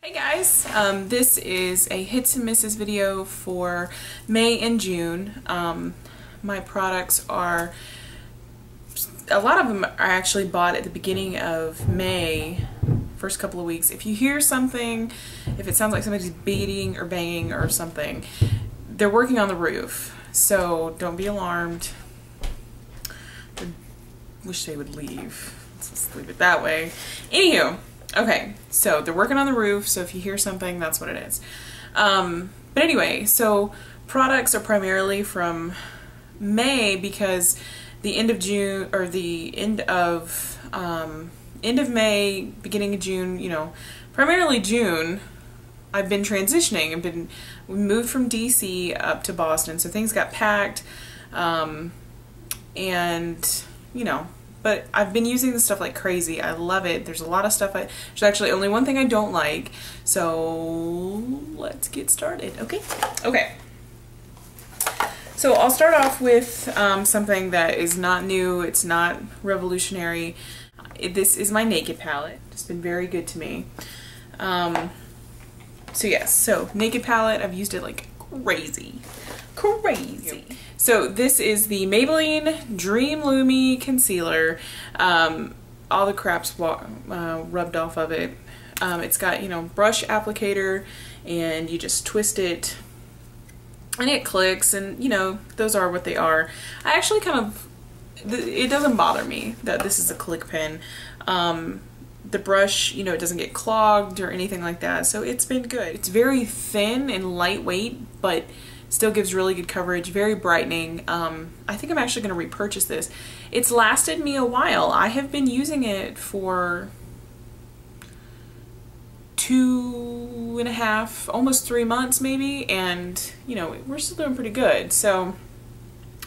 Hey guys, this is a hits and misses video for May and June. My products are, a lot of them are actually bought at the beginning of May, first couple of weeks. If you hear something, if it sounds like somebody's beating or banging or something, they're working on the roof, so don't be alarmed. I wish they would leave. Let's just leave it that way. Anywho. Okay, so they're working on the roof, so if you hear something, that's what it is. But anyway, so products are primarily from May because the end of June, or the end of May, beginning of June, you know, primarily June, I've been transitioning. We moved from DC up to Boston, so things got packed, and, you know, but I've been using this stuff like crazy. I love it. There's a lot of stuff. There's actually only one thing I don't like. So let's get started. Okay. Okay. So I'll start off with something that is not new. It's not revolutionary. This is my Naked palette. It's been very good to me. So yes. So Naked palette. I've used it like crazy. Crazy. So this is the Maybelline Dream Lumi Concealer. All the crap's rubbed off of it. It's got, you know, brush applicator, and you just twist it and it clicks, and you know, those are what they are. I actually kind of, it doesn't bother me that this is a click pen. The brush, you know, it doesn't get clogged or anything like that, so it's been good. It's very thin and lightweight, but still gives really good coverage, very brightening. I think I'm actually going to repurchase this. It's lasted me a while. I have been using it for 2.5, almost 3 months maybe, and you know, we're still doing pretty good. So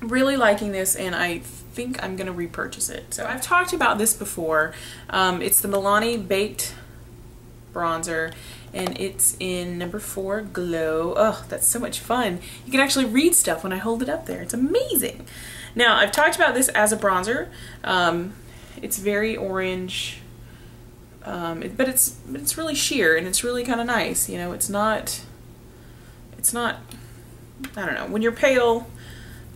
really liking this, and I think I'm going to repurchase it. So I've talked about this before. It's the Milani Baked Bronzer, and it's in number 4 Glow. Oh, that's so much fun. You can actually read stuff when I hold it up there. It's amazing. Now, I've talked about this as a bronzer. It's very orange, but it's really sheer, and it's really kind of nice. You know, it's not, I don't know, when you're pale,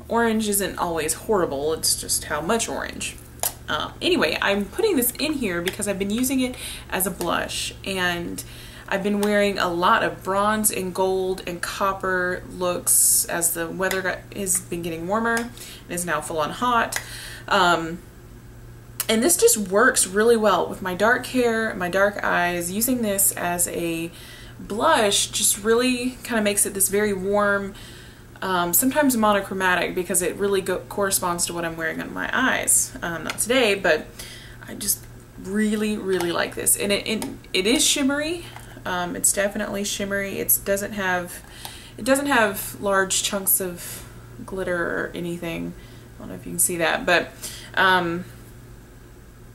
orange isn't always horrible. It's just how much orange. Anyway, I'm putting this in here because I've been using it as a blush, and I've been wearing a lot of bronze and gold and copper looks as the weather has been getting warmer and is now full on hot. And this just works really well with my dark hair, my dark eyes. Using this as a blush just really kind of makes it this very warm, sometimes monochromatic, because it really corresponds to what I'm wearing on my eyes. Not today, but I just really like this. And it is shimmery. It's definitely shimmery. It doesn't have large chunks of glitter or anything. I don't know if you can see that, but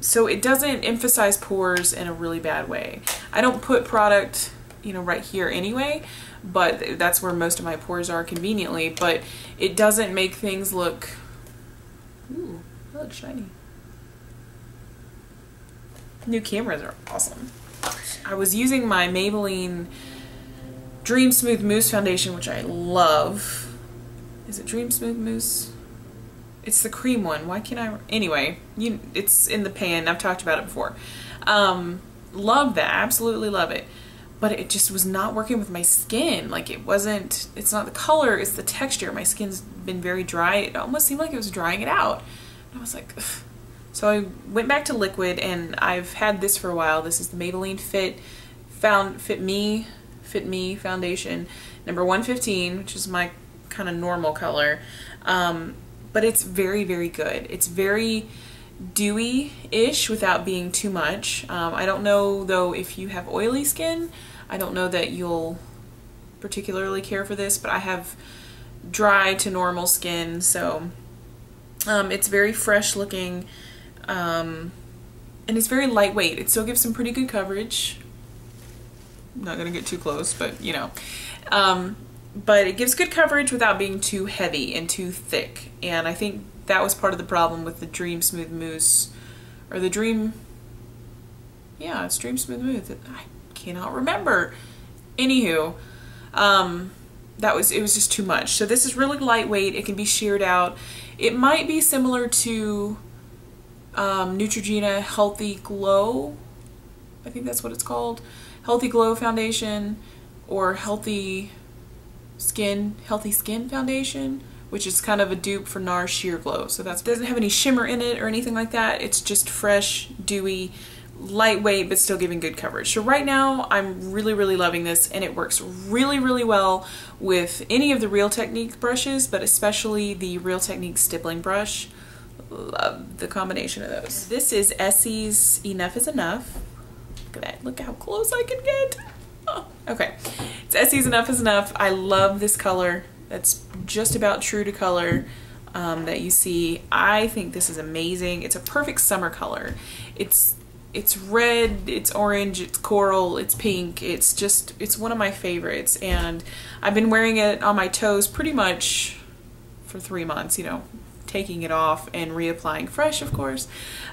so it doesn't emphasize pores in a really bad way. I don't put product, you know, right here anyway, but that's where most of my pores are conveniently, but it doesn't make things look, ooh, that looks shiny. New cameras are awesome. I was using my Maybelline Dream Smooth Mousse foundation, which I love. Is it Dream Smooth Mousse? It's the cream one. Why can't I? Anyway, it's in the pan. I've talked about it before. Love that. Absolutely love it. But it just was not working with my skin. Like, it's not the color, it's the texture. My skin's been very dry. It almost seemed like it was drying it out. And I was like, ugh. So I went back to liquid, and I've had this for a while. This is the Maybelline Fit Me foundation, number 115, which is my kind of normal color. But it's very good. It's very dewy-ish without being too much. I don't know though if you have oily skin. I don't know that you'll particularly care for this, but I have dry to normal skin, so it's very fresh looking. And it's very lightweight. It still gives some pretty good coverage. I'm not gonna get too close, but you know. But it gives good coverage without being too heavy and too thick. And I think that was part of the problem with the Dream Smooth Mousse, or the Dream, yeah, it's Dream Smooth Mousse. I cannot remember. Anywho, it was just too much. So this is really lightweight. It can be sheared out. It might be similar to Neutrogena Healthy Glow. I think that's what it's called. Healthy Glow Foundation, or Healthy Skin Foundation, which is kind of a dupe for NARS Sheer Glow. So that doesn't have any shimmer in it or anything like that. It's just fresh, dewy, lightweight, but still giving good coverage. So right now I'm really, really loving this, and it works really, really well with any of the Real Technique brushes, but especially the Real Technique stippling brush. Love the combination of those. This is Essie's Enough is Enough. Look at that. Look how close I can get. Oh, okay. It's Essie's Enough is Enough. I love this color. That's just about true to color that you see. I think this is amazing. It's a perfect summer color. It's red, it's orange, it's coral, it's pink. It's one of my favorites, and I've been wearing it on my toes pretty much for 3 months, you know, taking it off and reapplying fresh, of course.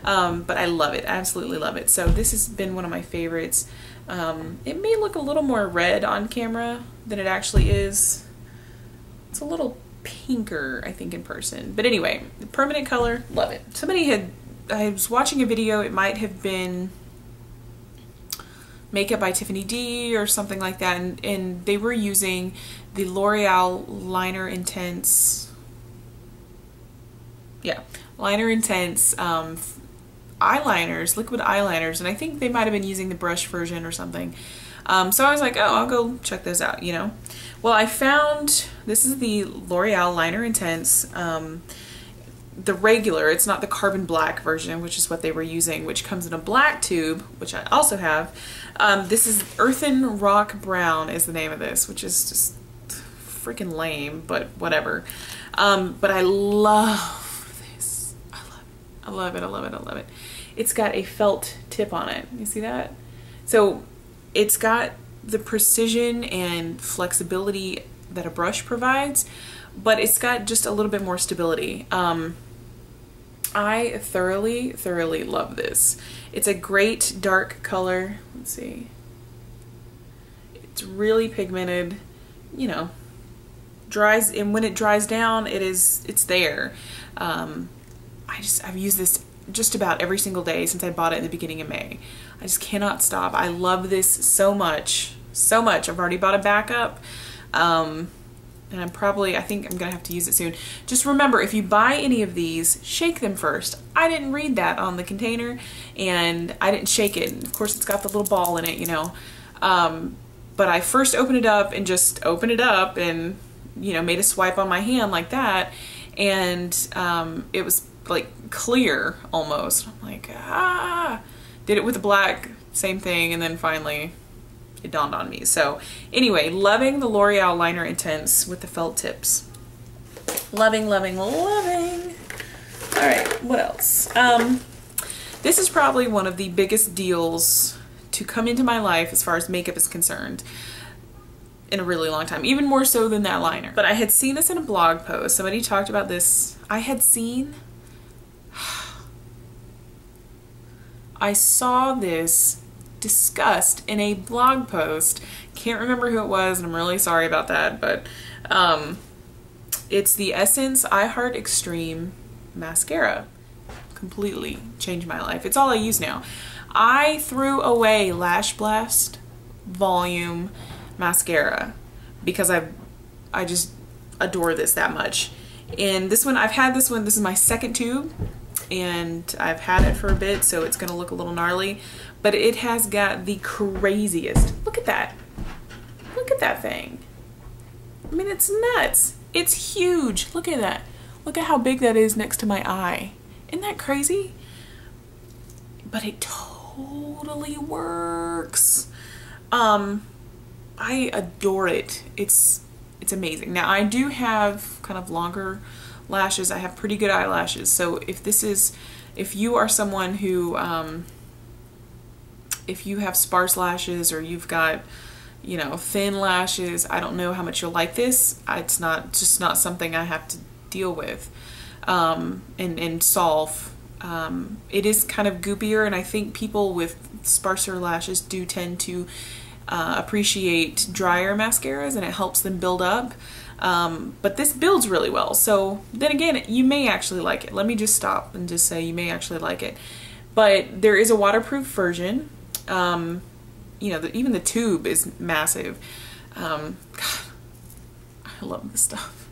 But I love it. I absolutely love it. So this has been one of my favorites. It may look a little more red on camera than it actually is. It's a little pinker, I think, in person. But anyway, the permanent color, love it. I was watching a video, it might have been Makeup by Tiffany D or something like that, and they were using the L'Oreal Liner Intense, Liner Intense eyeliners, liquid eyeliners, and I think they might have been using the brush version or something. So I was like, oh, I'll go check those out, you know. Well, I found, this is the L'Oreal Liner Intense, the regular, it's not the carbon black version, which is what they were using, which comes in a black tube, which I also have. This is Earthen Rock Brown is the name of this, which is just freaking lame, but whatever. But I love this. I love it, I love it, I love it. It's got a felt tip on it. You see that? So it's got the precision and flexibility that a brush provides, but it's got just a little bit more stability. I thoroughly, thoroughly love this. It's a great dark color. Let's see. It's really pigmented, you know, dries, and when it dries down, it's there. I've used this just about every single day since I bought it in the beginning of May. I just cannot stop. I love this so much, so much. I've already bought a backup. And I think I'm gonna have to use it soon. Just remember, if you buy any of these, shake them first. I didn't read that on the container, and I didn't shake it. Of course, it's got the little ball in it, you know. But I first opened it up and just opened it up and, you know, made a swipe on my hand like that, and it was like clear almost. I'm like, ah. Did it with the black, same thing, and then finally it dawned on me. So anyway, loving the L'Oreal Liner Intense with the felt tips. Loving, loving, loving. All right, what else? This is probably one of the biggest deals to come into my life as far as makeup is concerned in a really long time, even more so than that liner. But I had seen this in a blog post. Somebody talked about this. I saw this discussed in a blog post. Can't remember who it was, and I'm really sorry about that, but it's the Essence I Heart Extreme mascara. Completely changed my life. It's all I use now. I threw away Lash Blast Volume mascara because I just adore this that much. And this one, I've had this one, this is my second tube, and I've had it for a bit, so it's gonna look a little gnarly, but it has got the craziest, look at that thing. I mean, it's nuts. It's huge. Look at that. Look at how big that is next to my eye. Isn't that crazy? But it totally works. I adore it. It's amazing. Now, I do have kind of longer lashes. I have pretty good eyelashes. So if you are someone who, if you have sparse lashes or you've got, you know, thin lashes, I don't know how much you'll like this. It's just not something I have to deal with and solve. It is kind of goopier, and I think people with sparser lashes do tend to appreciate drier mascaras, and it helps them build up. But this builds really well. So then again, you may actually like it. Let me just stop and just say you may actually like it. But there is a waterproof version. You know, even the tube is massive. God, I love this stuff.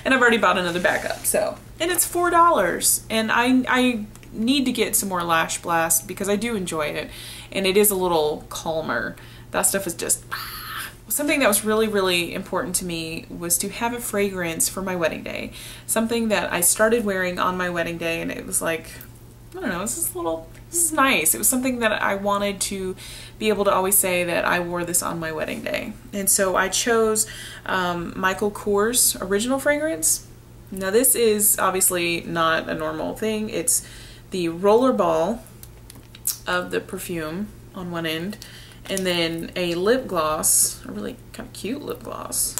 And I've already bought another backup, so. And it's $4. And I need to get some more Lash Blast because I do enjoy it. And it is a little calmer. That stuff is just... Something that was really, really important to me was to have a fragrance for my wedding day. Something that I started wearing on my wedding day, and it was like, I don't know, this is nice. It was something that I wanted to be able to always say that I wore this on my wedding day. And so I chose Michael Kors original fragrance. Now this is obviously not a normal thing. It's the roller ball of the perfume on one end, and then a lip gloss, a really kind of cute lip gloss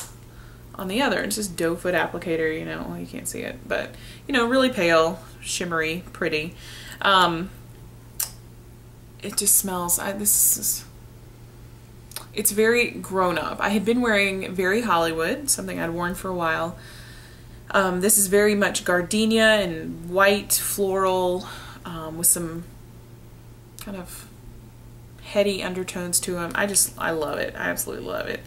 on the other. It's just doe foot applicator, you know, you can't see it, but you know, really pale, shimmery, pretty. It just smells, it's very grown up. I had been wearing Very Hollywood, something I'd worn for a while. This is very much gardenia and white floral with some kind of heady undertones to them. I love it. I absolutely love it.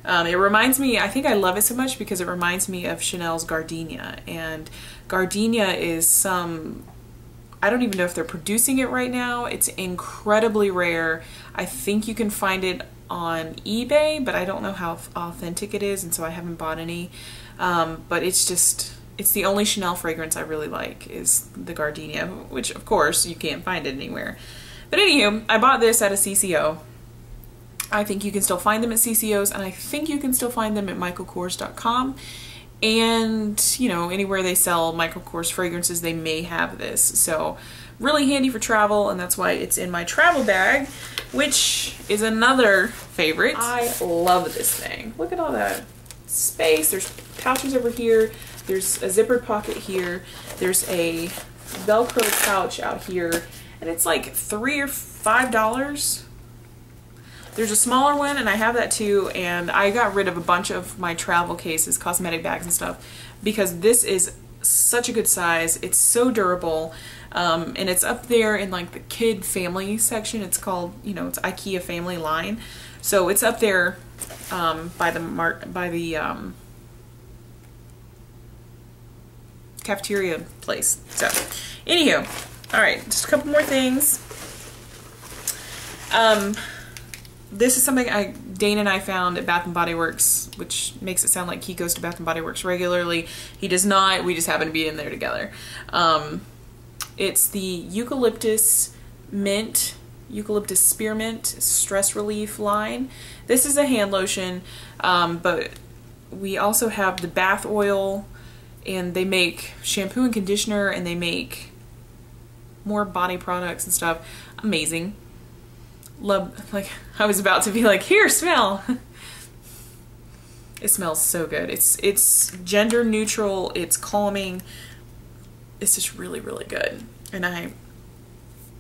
It reminds me, I think I love it so much because it reminds me of Chanel's Gardenia. And Gardenia is I don't even know if they're producing it right now. It's incredibly rare. I think you can find it on eBay, but I don't know how authentic it is, and so I haven't bought any. But it's the only Chanel fragrance I really like is the Gardenia, which of course you can't find it anywhere. But anywho, I bought this at a CCO. I think you can still find them at CCOs, and I think you can still find them at michaelkors.com. And, you know, anywhere they sell Michael Kors fragrances, they may have this. So, really handy for travel, and that's why it's in my travel bag, which is another favorite. I love this thing. Look at all that space. There's pouches over here. There's a zippered pocket here. There's a Velcro pouch out here. And it's like $3 or $5. There's a smaller one, and I have that too, and I got rid of a bunch of my travel cases, cosmetic bags and stuff, because this is such a good size. It's so durable, and it's up there in like the kid family section. It's called, you know, it's IKEA family line. So it's up there by the cafeteria place. So, anywho. Alright, just a couple more things. This is something Dane and I found at Bath & Body Works, which makes it sound like he goes to Bath & Body Works regularly. He does not. We just happen to be in there together. It's the Eucalyptus Spearmint Stress Relief line. This is a hand lotion, but we also have the bath oil, and they make shampoo and conditioner, and they make more body products and stuff. Amazing. Love, like, I was about to be like, here, smell. It smells so good. It's gender neutral, it's calming. It's just really, really good. And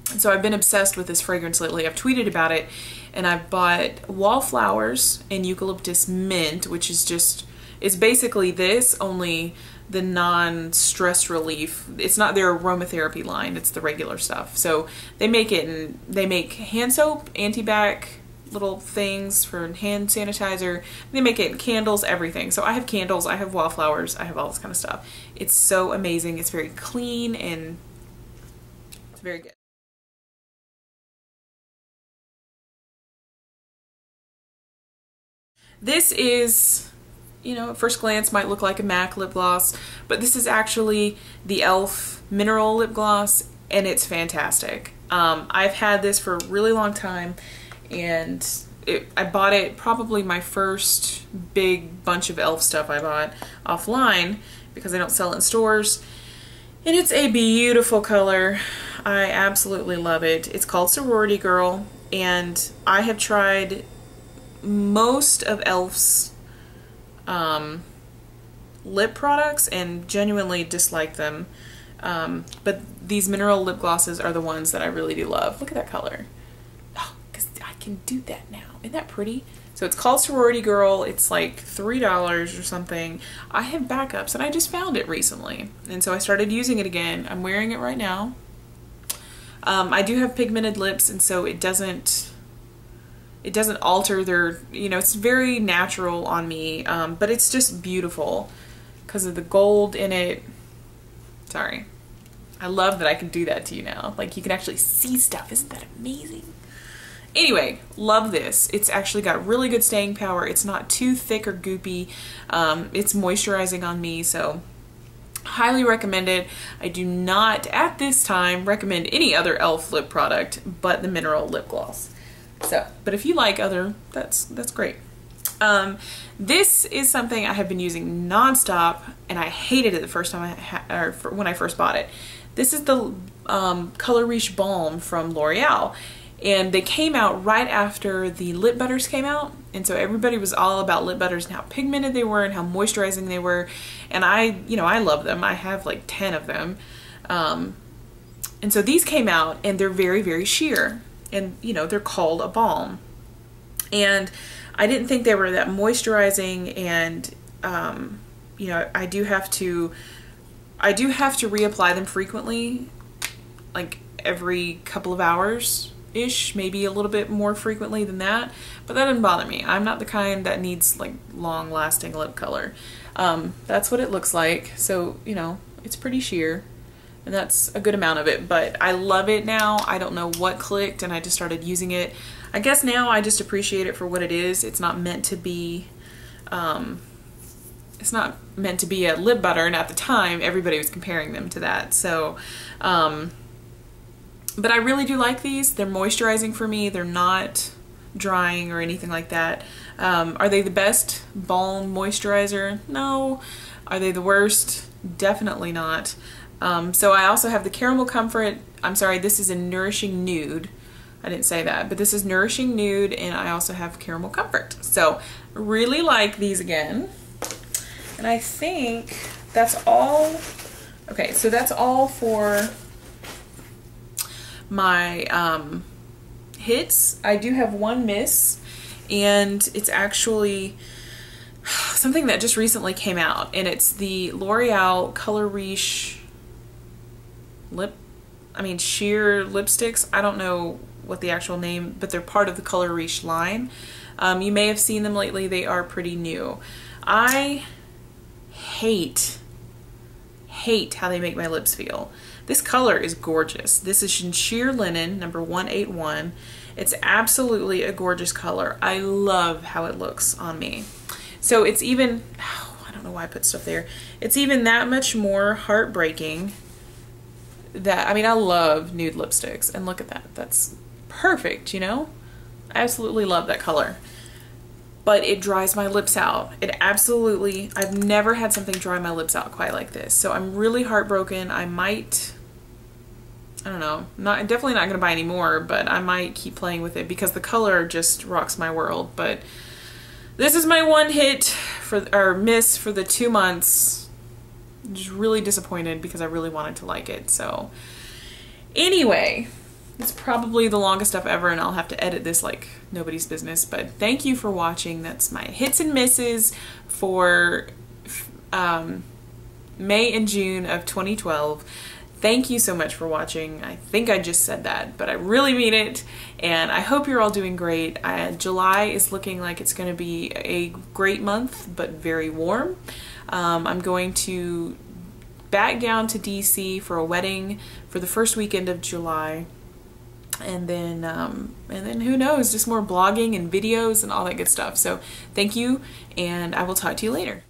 so I've been obsessed with this fragrance lately. I've tweeted about it, and I've bought Wallflowers and Eucalyptus Mint, which is just, it's basically this, only the non-stress relief. It's not their aromatherapy line, it's the regular stuff. So they make it, and they make hand soap, anti-bac little things for hand sanitizer. They make it in candles, everything. So I have candles, I have Wallflowers, I have all this kind of stuff. It's so amazing. It's very clean, and it's very good. This is, you know, at first glance might look like a MAC lip gloss, but this is actually the e.l.f. mineral lip gloss, and it's fantastic. I've had this for a really long time, and I bought it, probably my first big bunch of e.l.f. stuff I bought offline because I don't sell it in stores. And it's a beautiful color. I absolutely love it. It's called Sorority Girl, and I have tried most of e.l.f.'s lip products and genuinely dislike them. But these mineral lip glosses are the ones that I really do love. Look at that color. Oh, because I can do that now. Isn't that pretty? So it's called Sorority Girl. It's like $3 or something. I have backups and I just found it recently. And so I started using it again. I'm wearing it right now. I do have pigmented lips, and so it doesn't alter their, you know, it's very natural on me, but it's just beautiful because of the gold in it. Sorry. I love that I can do that to you now. Like, you can actually see stuff. Isn't that amazing? Anyway, love this. It's actually got really good staying power. It's not too thick or goopy. It's moisturizing on me, so highly recommend it. I do not, at this time, recommend any other e.l.f. lip product but the mineral lip gloss. So, but if you like other, that's great. This is something I have been using nonstop, and I hated it the first time when I first bought it. This is the Color Riche Balm from L'Oreal. And they came out right after the lip butters came out. And so everybody was all about lip butters and how pigmented they were and how moisturizing they were. And I love them. I have like 10 of them. And so these came out and they're very, very sheer. And, you know, they're called a balm. And I didn't think they were that moisturizing. And, you know, I do have to reapply them frequently, like every couple of hours. Ish, maybe a little bit more frequently than that, but that doesn't bother me. I'm not the kind that needs like long lasting lip color. That's what it looks like. So, you know, it's pretty sheer and that's a good amount of it, but I love it now. I don't know what clicked and I just started using it. I guess now I just appreciate it for what it is. It's not meant to be, a lip butter, and at the time everybody was comparing them to that. So, but I really do like these. They're moisturizing for me. They're not drying or anything like that. Are they the best balm moisturizer? No. Are they the worst? Definitely not. So I also have the Caramel Comfort. I'm sorry, this is a Nourishing Nude. I didn't say that, but this is Nourishing Nude, and I also have Caramel Comfort. So really like these again. And I think that's all. Okay, so that's all for my hits. I do have one miss, and it's actually something that just recently came out, and it's the L'Oreal Color Riche sheer lipsticks. I don't know what the actual name, but they're part of the Color Riche line. You may have seen them lately. They are pretty new. I hate how they make my lips feel. This color is gorgeous. This is in Sheer Linen, number 181. It's absolutely a gorgeous color. I love how it looks on me. So it's even, I don't know why I put stuff there. It's even that much more heartbreaking that, I mean, I love nude lipsticks, and look at that. That's perfect, you know? I absolutely love that color. But it dries my lips out. It absolutely, I've never had something dry my lips out quite like this. So I'm really heartbroken. I might, I don't know, definitely not gonna buy any more, but I might keep playing with it because the color just rocks my world. But this is my one hit miss for the 2 months. I'm just really disappointed because I really wanted to like it. So anyway, it's probably the longest stuff ever, and I'll have to edit this like nobody's business, but thank you for watching. That's my hits and misses for May and June of 2012. Thank you so much for watching. I think I just said that, but I really mean it, and I hope you're all doing great. July is looking like it's going to be a great month, but very warm. I'm going to back down to DC for a wedding for the first weekend of July. And then who knows, just more blogging and videos and all that good stuff. So thank you, and I will talk to you later.